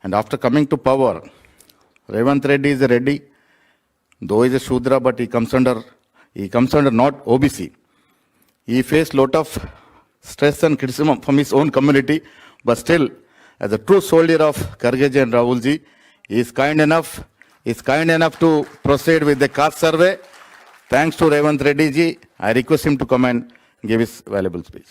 And after coming to power, Revant Reddy is a Reddy, though he is a Shudra, but he comes under not OBC. He faced lot of stress and criticism from his own community, but still, as a true soldier of Khargeji and Rahulji, he is kind enough to proceed with the caste survey. Thanks to Revant Reddy ji, I request him to come and give his valuable speech.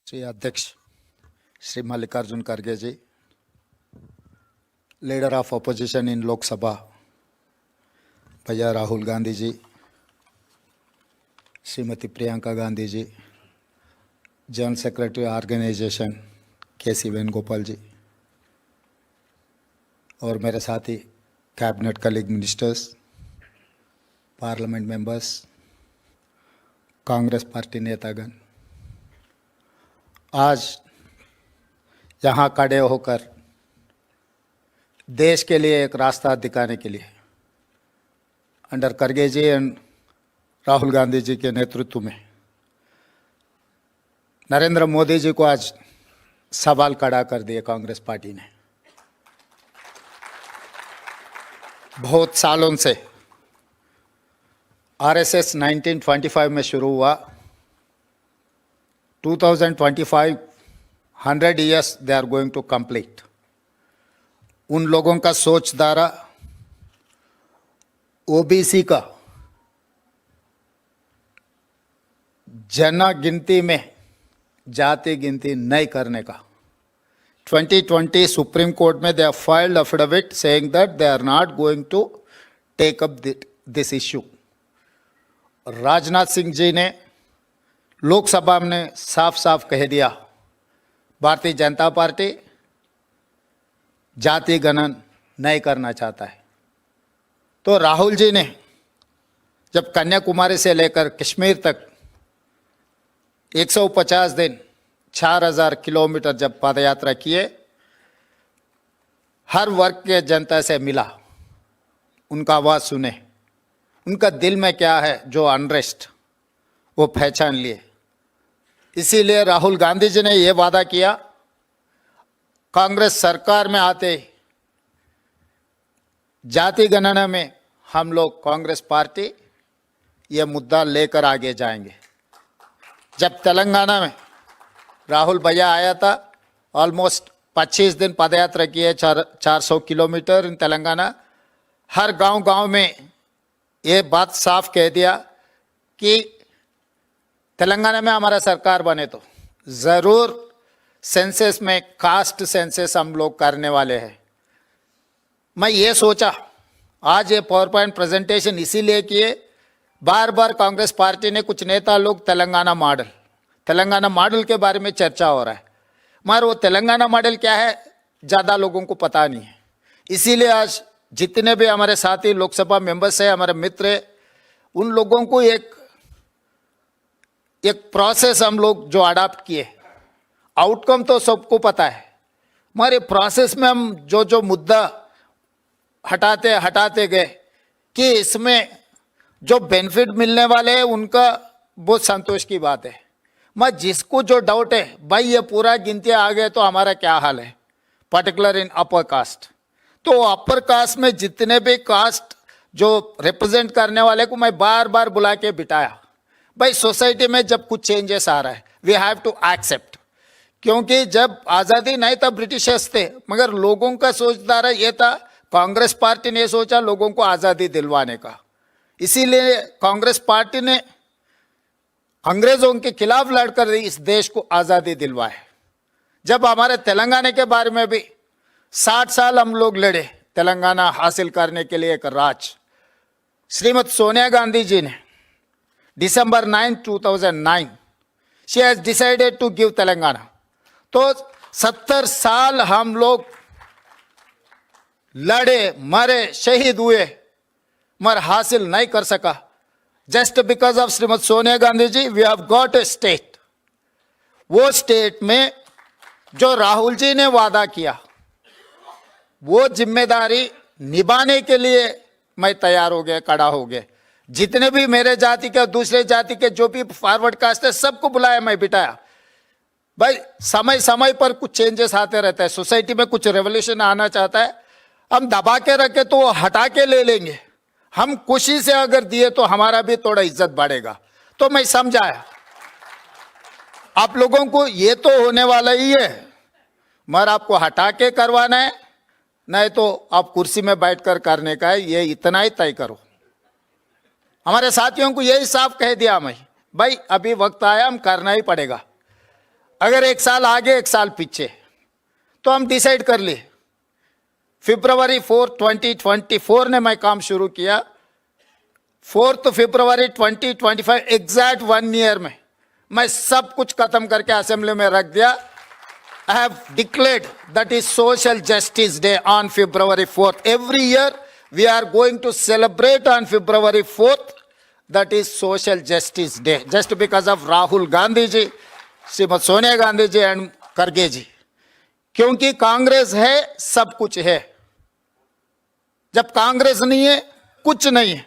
Shri अध्यक्ष श्री मल्लिकार्जुन खड़गे ji, leader of opposition in Lok Sabha भैया Rahul Gandhi ji, Shrimati Priyanka Gandhi ji, general secretary organisation KC Venugopal ji, और मेरे साथी cabinet colleague ministers, parliament members, Congress party नेतागण, आज यहाँ खड़े होकर देश के लिए एक रास्ता दिखाने के लिए अंडर खड़गे जी एंड राहुल गांधी जी के नेतृत्व में नरेंद्र मोदी जी को आज सवाल खड़ा कर दिए कांग्रेस पार्टी ने। बहुत सालों से आरएसएस 1925 में शुरू हुआ, 2025 100 years they are going to complete. उन लोगों का सोच धारा ओबीसी का जनगिनती में जाति गिनती नहीं करने का 2020 सुप्रीम कोर्ट में they have filed affidavit saying that they are not going to take up this issue. Rajnath Singh ji ने लोकसभा में साफ साफ कह दिया, भारतीय जनता पार्टी जाति गणन नहीं करना चाहता है। तो राहुल जी ने जब कन्याकुमारी से लेकर कश्मीर तक 150 दिन 4000 किलोमीटर जब पदयात्रा किए, हर वर्ग के जनता से मिला, उनका आवाज़ सुने, उनका दिल में क्या है जो अनरेस्ट वो पहचान लिए। इसीलिए राहुल गांधी जी ने ये वादा किया, कांग्रेस सरकार में आते जाति गणना में हम लोग कांग्रेस पार्टी ये मुद्दा लेकर आगे जाएंगे। जब तेलंगाना में राहुल भैया आया था, ऑलमोस्ट 25 दिन पदयात्रा किए, 400 किलोमीटर इन तेलंगाना, हर गांव में ये बात साफ कह दिया कि तेलंगाना में हमारा सरकार बने तो ज़रूर सेंसस में कास्ट सेंसस हम लोग करने वाले हैं। मैं ये सोचा आज ये पावर पॉइंट प्रेजेंटेशन इसीलिए किए, बार बार कांग्रेस पार्टी ने कुछ नेता लोग तेलंगाना मॉडल के बारे में चर्चा हो रहा है, मगर वो तेलंगाना मॉडल क्या है ज़्यादा लोगों को पता नहीं है। इसीलिए आज जितने भी हमारे साथी लोकसभा मेंबर्स हैं, हमारे मित्र हैं, उन लोगों को एक प्रोसेस हम लोग जो अडॉप्ट किए, आउटकम तो सबको पता है, मगर प्रोसेस में हम जो मुद्दा हटाते गए कि इसमें जो बेनिफिट मिलने वाले हैं उनका बहुत संतोष की बात है। मैं जिसको जो डाउट है, भाई ये पूरा गिनती आ गए तो हमारा क्या हाल है, पर्टिकुलर इन अपर कास्ट, तो अपर कास्ट में जितने भी कास्ट जो रिप्रेजेंट करने वाले को मैं बार बार बुला के बिठाया, भाई सोसाइटी में जब कुछ चेंजेस आ रहा है वी हैव टू एक्सेप्ट, क्योंकि जब आज़ादी नहीं था ब्रिटिशर्स थे, मगर लोगों का सोचधारा ये था, कांग्रेस पार्टी ने सोचा लोगों को आज़ादी दिलवाने का, इसीलिए कांग्रेस पार्टी ने अंग्रेजों के खिलाफ लड़कर इस देश को आज़ादी दिलवाए। जब हमारे तेलंगाना के बारे में भी 60 साल हम लोग लड़े तेलंगाना हासिल करने के लिए एक राज, श्रीमती सोनिया गांधी जी ने December 9, 2009 she has decided to give Telangana. तो 70 साल हम लोग लड़े, मरे, शहीद हुए, मगर हासिल नहीं कर सका। Just because of Shrimati Sonia Gandhi ji we have got a state. वो स्टेट में जो राहुल जी ने वादा किया वो जिम्मेदारी निभाने के लिए मैं तैयार हो गया, खड़ा हो गया। जितने भी मेरे जाति के दूसरे जाति के जो भी फॉरवर्ड कास्ट है सबको बुलाया, मैं बिठाया। भाई समय समय पर कुछ चेंजेस आते रहते हैं, सोसाइटी में कुछ रेवोल्यूशन आना चाहता है, हम दबा के रखे तो वो हटा के ले लेंगे, हम खुशी से अगर दिए तो हमारा भी थोड़ा इज्जत बढ़ेगा। तो मैं समझाया आप लोगों को ये तो होने वाला ही है, मगर आपको हटा के करवाना है, नहीं तो आप कुर्सी में बैठकर करने का है, ये इतना ही तय करो। हमारे साथियों को यही साफ कह दिया मैं, भाई अभी वक्त आया, हम करना ही पड़ेगा। अगर एक साल आगे एक साल पीछे तो हम डिसाइड कर लिए। फरवरी 4, 2024 ने मैं काम शुरू किया, 4 फरवरी 2025 एग्जैक्ट 1 ईयर में मैं सब कुछ खत्म करके असेंबली में रख दिया। I have declared that is Social Justice Day on February 4th. Every year we are going to celebrate on February 4th. That is Social Justice Day. Just because of Rahul Gandhi ji, Shrimati Sonia Gandhi ji and खड़गे जी। क्योंकि कांग्रेस है सब कुछ है, जब कांग्रेस नहीं है कुछ नहीं है।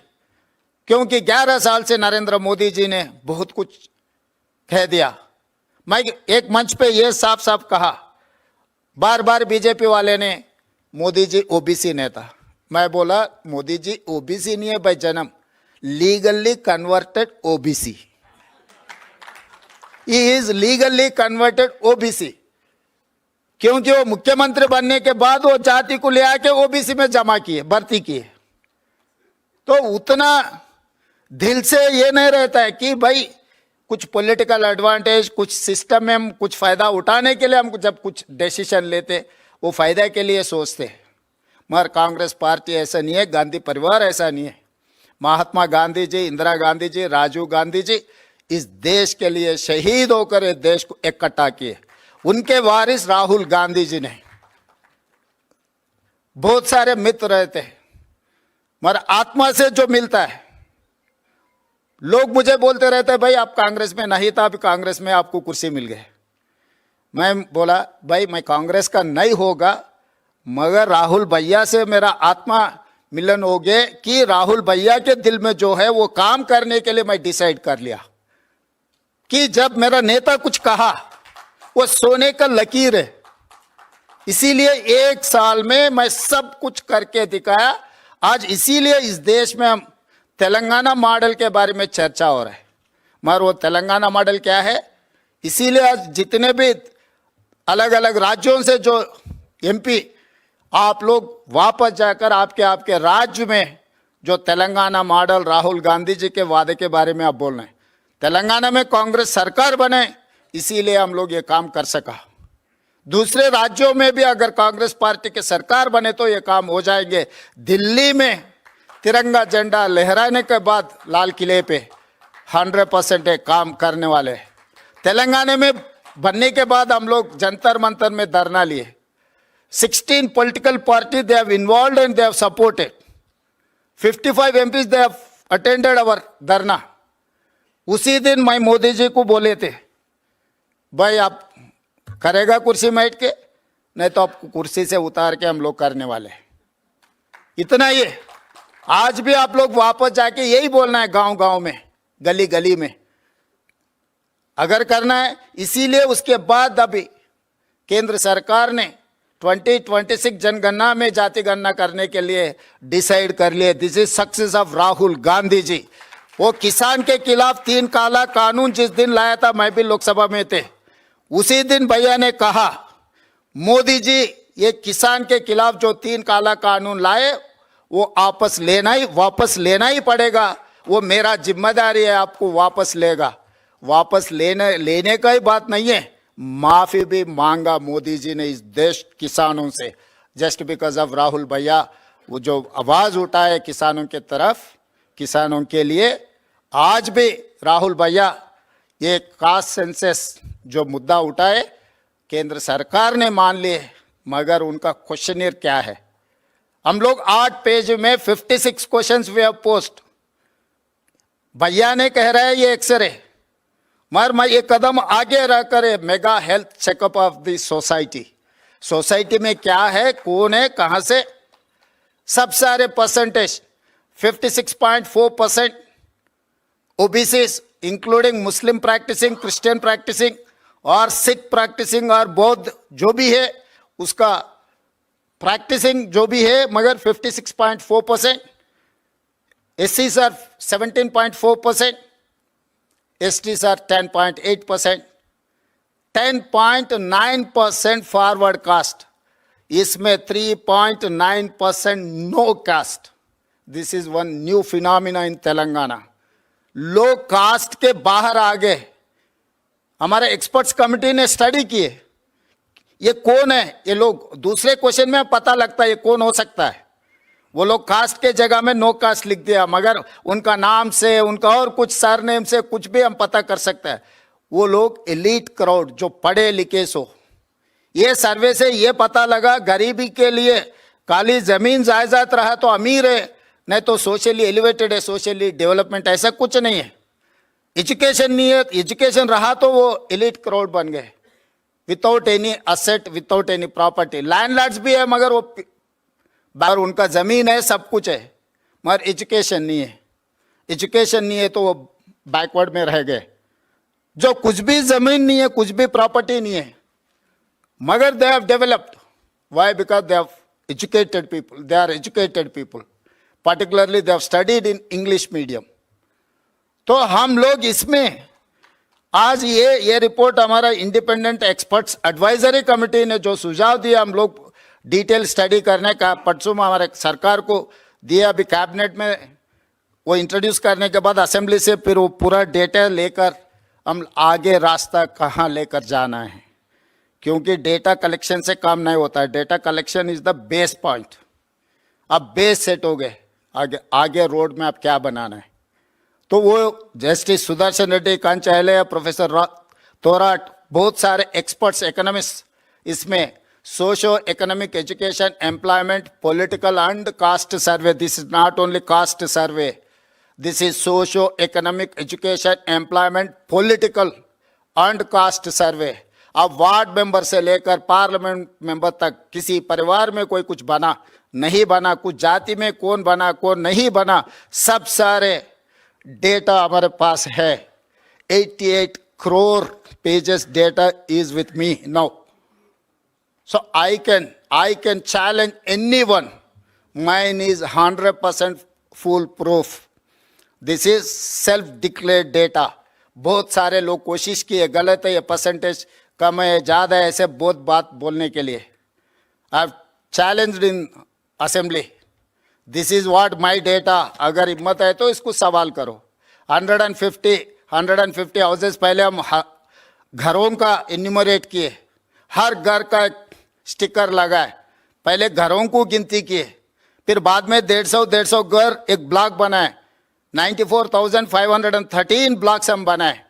क्योंकि 11 साल से नरेंद्र मोदी जी ने बहुत कुछ कह दिया। मैं एक मंच पे ये साफ साफ कहा, बार बार बीजेपी वाले ने मोदी जी ओबीसी नेता, मैं बोला मोदी जी ओबीसी नहीं है भाई जन्म, legally converted OBC, he is legally converted OBC. क्योंकि वो मुख्यमंत्री बनने के बाद वो जाति को ले आके ओबीसी में जमा किए, भर्ती किए। तो उतना दिल से ये नहीं रहता है कि भाई कुछ पॉलिटिकल एडवांटेज, कुछ सिस्टम में हम कुछ फायदा उठाने के लिए हम जब कुछ डिसीजन लेते वो फायदा के लिए सोचते। मगर कांग्रेस पार्टी ऐसा नहीं है, गांधी परिवार ऐसा नहीं है। महात्मा गांधी जी, इंदिरा गांधी जी, राजीव गांधी जी इस देश के लिए शहीद होकर इस देश को इकट्ठा किए। उनके वारिस राहुल गांधी जी ने, बहुत सारे मित्र रहते हैं मगर आत्मा से जो मिलता है, लोग मुझे बोलते रहते हैं भाई आप कांग्रेस में नहीं था, अभी कांग्रेस में आपको कुर्सी मिल गई। मैं बोला भाई मैं कांग्रेस का नहीं होगा, मगर राहुल भैया से मेरा आत्मा मिलन हो गए कि राहुल भैया के दिल में जो है वो काम करने के लिए मैं डिसाइड कर लिया कि जब मेरा नेता कुछ कहा वो सोने का लकीर है। इसीलिए 1 साल में मैं सब कुछ करके दिखाया। आज इसीलिए इस देश में हम तेलंगाना मॉडल के बारे में चर्चा हो रहा है, मगर वो तेलंगाना मॉडल क्या है, इसीलिए आज जितने भी अलग अलग राज्यों से जो एमपी आप लोग वापस जाकर आपके राज्य में जो तेलंगाना मॉडल राहुल गांधी जी के वादे के बारे में आप बोल रहे हैं। तेलंगाना में कांग्रेस सरकार बने इसीलिए हम लोग ये काम कर सका। दूसरे राज्यों में भी अगर कांग्रेस पार्टी के सरकार बने तो ये काम हो जाएंगे। दिल्ली में तिरंगा झंडा लहराने के बाद लाल किले पे 100% एक काम करने वाले। तेलंगाना में बनने के बाद हम लोग जंतर मंतर में धरना लिए। 16 political parties they have involved and they have supported. 55 MPs they have attended our धरना। उसी दिन मैं मोदी जी को बोले थे भाई आप करेगा कुर्सी में बैठ के, नहीं तो आपको कुर्सी से उतार के हम लोग करने वाले। इतना ही है। आज भी आप लोग वापस जाके यही बोलना है, गांव गांव में, गली गली में अगर करना है। इसीलिए उसके बाद अभी केंद्र सरकार ने 2026 जनगणना में जाति गणना करने के लिए डिसाइड कर लिए। This is success of Rahul Gandhi ji. वो किसान के खिलाफ 3 काला कानून जिस दिन लाया था, मैं भी लोकसभा में थे, उसी दिन भैया ने कहा मोदी जी ये किसान के खिलाफ जो 3 काला कानून लाए वो वापस लेना ही पड़ेगा। वो मेरा जिम्मेदारी है, आपको वापस लेगा। वापस लेने का ही बात नहीं है, माफी भी मांगा मोदी जी ने इस देश किसानों से। जस्ट बिकॉज ऑफ राहुल भैया वो जो आवाज उठाए किसानों के तरफ, किसानों के लिए, आज भी राहुल भैया ये कास्ट सेंसस जो मुद्दा उठाए केंद्र सरकार ने मान लिए, मगर उनका क्वेश्चनियर क्या है। हम लोग 8 पेज में 56 क्वेश्चंस वी हैव पोस्ट। भैया ने कह रहा है ये एक्सरे, मगर मैं एक कदम आगे रह कर mega health checkup of the society, society में क्या है, कौन है, कहां से, सब सारे परसेंटेज 56.4% ओबीसीज इंक्लूडिंग मुस्लिम प्रैक्टिसिंग, क्रिश्चियन प्रैक्टिसिंग और सिख प्रैक्टिसिंग और बौद्ध जो भी है उसका प्रैक्टिसिंग जो भी है, मगर 56.4%, एससीज are 17.4%, STs are 10.8%, 10.9% forward caste, इसमें 3.9% no caste. This is one new phenomena in Telangana. लोग कास्ट के बाहर आ गए. हमारे एक्सपर्ट्स कमेटी ने स्टडी किए, ये कौन है, ये लोग दूसरे क्वेश्चन में पता लगता है ये कौन हो सकता है. वो लोग कास्ट के जगह में नो कास्ट लिख दिया, मगर उनका नाम से, उनका और कुछ सरनेम से कुछ भी हम पता कर सकते हैं. वो लोग एलीट क्राउड जो पढ़े लिखे सो. ये सर्वे से ये पता लगा गरीबी के लिए काली जमीन जायदाद रहा तो अमीर है, नहीं तो सोशली एलिवेटेड है, सोशली डेवलपमेंट, ऐसा कुछ नहीं है. एजुकेशन नहीं है, एजुकेशन रहा तो वो एलीट क्राउड बन गए without any asset, without any property. Landlords भी है मगर वो बाहर उनका जमीन है, सब कुछ है, मगर एजुकेशन नहीं है. एजुकेशन नहीं है तो वो बैकवर्ड में रह गए. जो कुछ भी जमीन नहीं है, कुछ भी प्रॉपर्टी नहीं है, मगर they have developed. Why? Because they have educated people, they are educated people, particularly they have studied in English medium. तो हम लोग इसमें आज ये रिपोर्ट हमारा इंडिपेंडेंट एक्सपर्ट्स एडवाइजरी कमेटी ने जो सुझाव दिया, हम लोग डिटेल स्टडी करने का परसों में हमारे सरकार को दिया, अभी कैबिनेट में वो इंट्रोड्यूस करने के बाद असेंबली से फिर वो पूरा डेटा लेकर हम आगे रास्ता कहाँ लेकर जाना है. क्योंकि डेटा कलेक्शन से काम नहीं होता है, data collection is the base point. अब बेस सेट हो गए, आगे रोड में आप क्या बनाना है. तो वो जस्टिस सुदर्शन रेड्डी, कांचायले, प्रोफेसर तोराट, बहुत सारे एक्सपर्ट्स, इकोनॉमिस्ट इसमें socio economic, education, employment, political and cast survey. This is not only cast survey, this is socio economic, education, employment, political and cast सर्वे. अब वार्ड मेंबर से लेकर पार्लियामेंट मेंबर तक किसी परिवार में कोई कुछ बना नहीं बना, कुछ जाति में कौन बना कौन नहीं बना, सब सारे डेटा हमारे पास है. 88 crore pages data is with me now. So I can challenge anyone. Mine is 100% foolproof. This is self-declared data. बहुत सारे लोग कोशिश किए, गलत है, ये परसेंटेज कम है, ज़्यादा है, ऐसे बहुत बात बोलने के लिए. I have challenged in assembly. This is what my data. अगर हिम्मत है तो इसको सवाल करो. 150 हाउसेज पहले हम घरों का इन्यूमरेट किए, हर घर का एक स्टिकर लगाए, पहले घरों को गिनती किए, फिर बाद में 150 घर एक ब्लॉक बनाए. 94,513 ब्लॉक्स हम बनाए.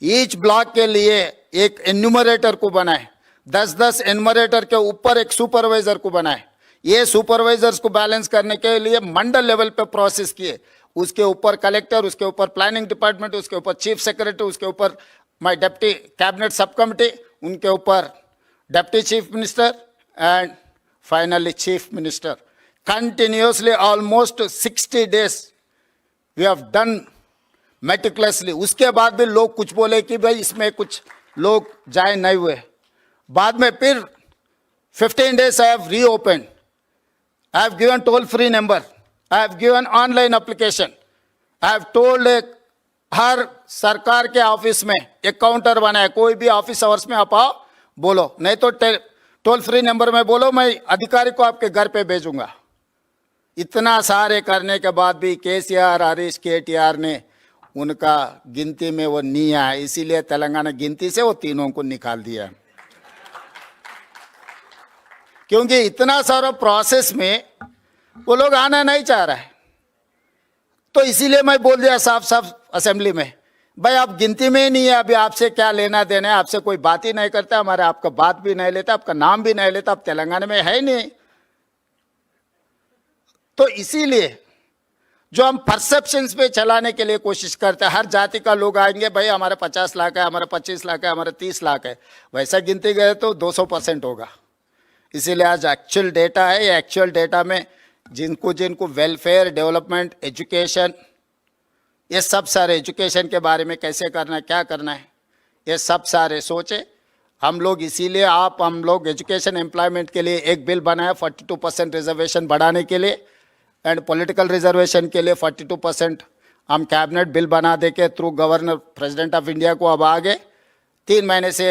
ईच ब्लॉक के लिए एक एन्यूमरेटर को बनाए, 10 एन्यूमरेटर के ऊपर एक सुपरवाइजर को बनाए. ये सुपरवाइजर्स को बैलेंस करने के लिए मंडल लेवल पे प्रोसेस किए, उसके ऊपर कलेक्टर, उसके ऊपर प्लानिंग डिपार्टमेंट, उसके ऊपर चीफ सेक्रेटरी, उसके ऊपर my deputy cabinet sub committee, उनके ऊपर deputy chief minister and finally chief minister. Continuously almost 60 days we have done meticulously. उसके बाद भी लोग कुछ बोले कि भाई इसमें कुछ लोग जाए नहीं हुए. बाद में फिर 15 days I have reopen. I have given toll-free number. I have given online application. I have told हर सरकार के ऑफिस में एक काउंटर बनाए, कोई भी ऑफिस आवर्स में आप आओ बोलो, नहीं तो टोल फ्री नंबर में बोलो, मैं अधिकारी को आपके घर पे भेजूंगा. इतना सारे करने के बाद भी केसीआर, हरीश, केटीआर ने उनका गिनती में वो नहीं आया, इसीलिए तेलंगाना गिनती से वो तीनों को निकाल दिया. क्योंकि इतना सारा प्रोसेस में वो लोग आना नहीं चाह रहा है. तो इसीलिए मैं बोल दिया साफ साफ असेंबली में, भाई आप गिनती में ही नहीं है, अभी आपसे क्या लेना देना है, आपसे कोई बात ही नहीं करता, हमारे आपका बात भी नहीं लेता, आपका नाम भी नहीं लेता, आप तेलंगाना में है ही नहीं. तो इसीलिए जो हम परसेप्शंस पे चलाने के लिए कोशिश करते हैं। हर जाति का लोग आएंगे, भाई हमारे 50 लाख है, हमारे 25 लाख है, हमारे 30 लाख है, वैसा गिनती गए तो 200% होगा। इसीलिए आज एक्चुअल डेटा है, ये एक्चुअल डेटा में जिनको जिनको वेलफेयर, डेवलपमेंट, एजुकेशन, ये सब सारे एजुकेशन के बारे में कैसे करना है, क्या करना है, ये सब सारे सोचे हम लोग। इसीलिए हम लोग एजुकेशन एम्प्लॉयमेंट के लिए एक बिल बनाया 42% रिजर्वेशन बढ़ाने के लिए, एंड पॉलिटिकल रिजर्वेशन के लिए 42% हम कैबिनेट बिल बना दे के through governor president of India को अब आगे 3 महीने से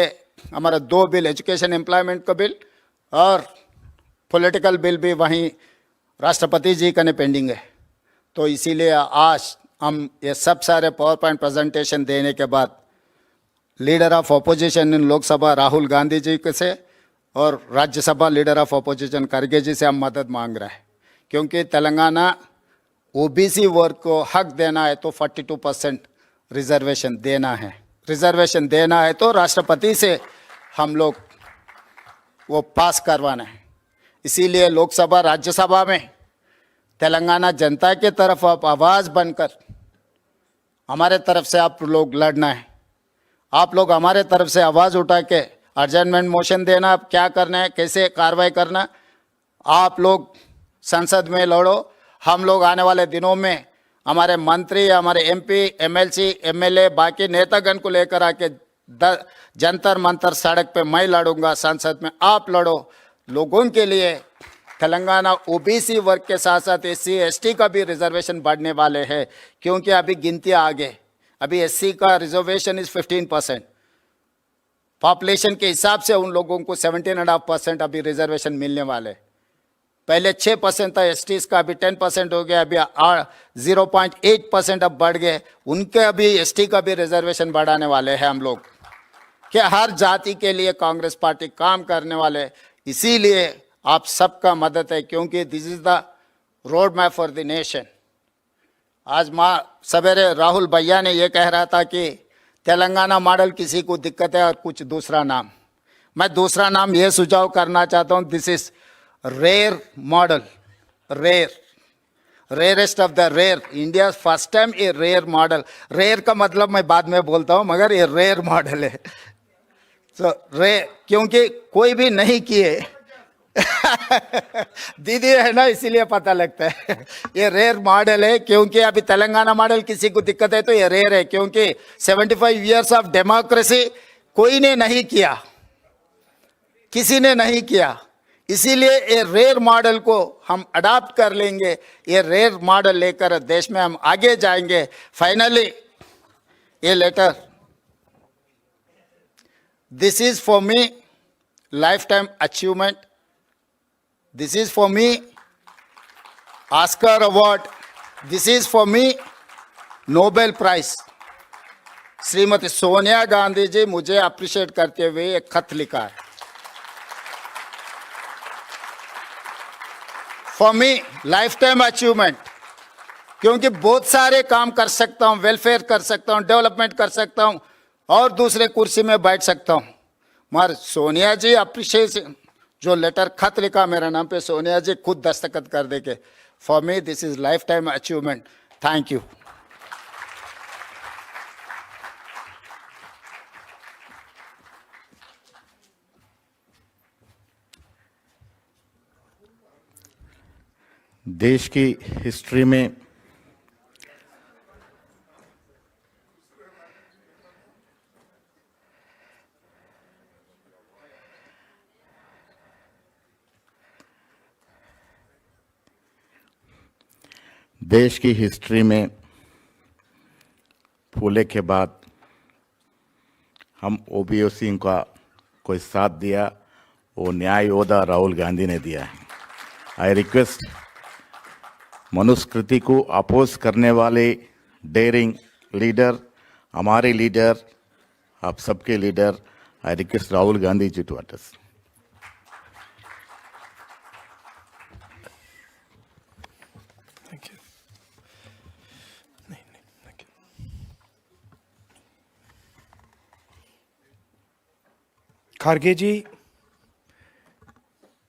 हमारा 2 बिल, एजुकेशन एम्प्लॉयमेंट का बिल और पॉलिटिकल बिल भी वहीं राष्ट्रपति जी का ने पेंडिंग है। तो इसीलिए आज हम ये सब सारे पावर पॉइंट प्रेजेंटेशन देने के बाद leader of opposition in Lok Sabha Rahul Gandhi ji से और राज्यसभा लीडर ऑफ अपोजिशन खड़गे जी से हम मदद मांग रहे हैं, क्योंकि तेलंगाना ओबीसी वर्ग को हक देना है तो 42% रिजर्वेशन देना है। रिजर्वेशन देना है तो राष्ट्रपति से हम लोग वो पास करवाना है। इसीलिए लोकसभा, राज्यसभा में तेलंगाना जनता के तरफ आप आवाज़ बनकर हमारे तरफ से आप लोग लड़ना है। आप लोग हमारे तरफ से आवाज़ उठा के अर्जेंटमेंट मोशन देना, क्या करना है, कैसे कार्रवाई करना, आप लोग संसद में लड़ो। हम लोग आने वाले दिनों में हमारे मंत्री, हमारे एमपी, एमएलसी, एमएलए, बाकी नेतागण को लेकर आके जंतर मंतर सड़क पे मैं लड़ूंगा, संसद में आप लड़ो। लोगों के लिए तेलंगाना ओबीसी वर्ग के साथ साथ एससी एसटी का भी रिजर्वेशन बढ़ने वाले हैं, क्योंकि अभी गिनती आगे, अभी एससी का रिजर्वेशन इज 15%, पॉपुलेशन के हिसाब से उन लोगों को 17.5% अभी रिजर्वेशन मिलने वाले। पहले 6% था एसटीज का, अभी 10% हो गया, अभी 0.8% अब बढ़ गए। उनके अभी एसटी का भी रिजर्वेशन बढ़ाने वाले हैं हम लोग, कि हर जाति के लिए कांग्रेस पार्टी काम करने वाले। इसीलिए आप सबका मदद है, क्योंकि this is the road map for the nation. आज सवेरे राहुल भैया ने ये कह रहा था कि तेलंगाना मॉडल किसी को दिक्कत है और कुछ दूसरा नाम। मैं दूसरा नाम ये सुझाव करना चाहता हूँ, this is rare model, rarest of the rare, India first time a rare model. Rare का मतलब मैं बाद में बोलता हूँ, मगर ये रेयर मॉडल है। तो क्योंकि कोई भी नहीं किए दीदी है ना, इसीलिए पता लगता है ये रेयर मॉडल है। क्योंकि अभी तेलंगाना मॉडल किसी को दिक्कत है तो ये रेयर है, क्योंकि 75 इयर्स ऑफ डेमोक्रेसी कोई ने नहीं किया, किसी ने नहीं किया। इसीलिए ये रेयर मॉडल को हम अडॉप्ट कर लेंगे, ये रेयर मॉडल लेकर देश में हम आगे जाएंगे। फाइनली ये letter, this is for me lifetime achievement, this is for me Oscar award, this is for me Nobel prize. Shrimati Sonia Gandhi ji मुझे अप्रिशिएट करते हुए एक खत लिखा है, for me lifetime achievement, क्योंकि बहुत सारे काम कर सकता हूँ, वेलफेयर कर सकता हूँ, डेवलपमेंट कर सकता हूँ और दूसरे कुर्सी में बैठ सकता हूँ, मगर सोनिया जी अप्रिशिएशन, जो लेटर खत लिखा मेरा नाम पे, सोनिया जी खुद दस्तखत कर दे के, for me this is life time achievement. Thank you. देश की हिस्ट्री में फूले के बाद हम ओबीसी का कोई साथ दिया, वो न्याय योद्धा राहुल गांधी ने दिया है। आई रिक्वेस्ट मनुस्मृति को अपोज करने वाले डेयरिंग लीडर, हमारे लीडर, आप सबके leader, I request Rahul Gandhi ji to address. Kharge ji,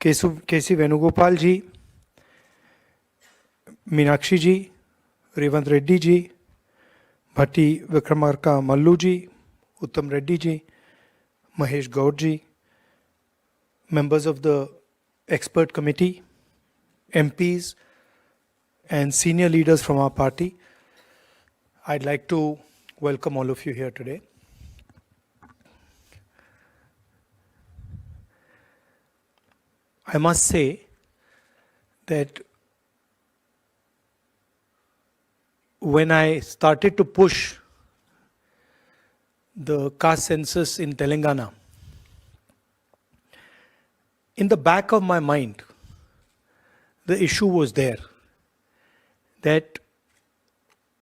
KC Venugopal ji, Meenakshi ji, Revant Reddy ji, Bhatti Vikramarka Mallu ji, Uttam Reddy ji, Mahesh Gaur ji, members of the expert committee, MPs, and senior leaders from our party. I'd like to welcome all of you here today. I must say that when I started to push the caste census in Telangana, in the back of my mind, the issue was there that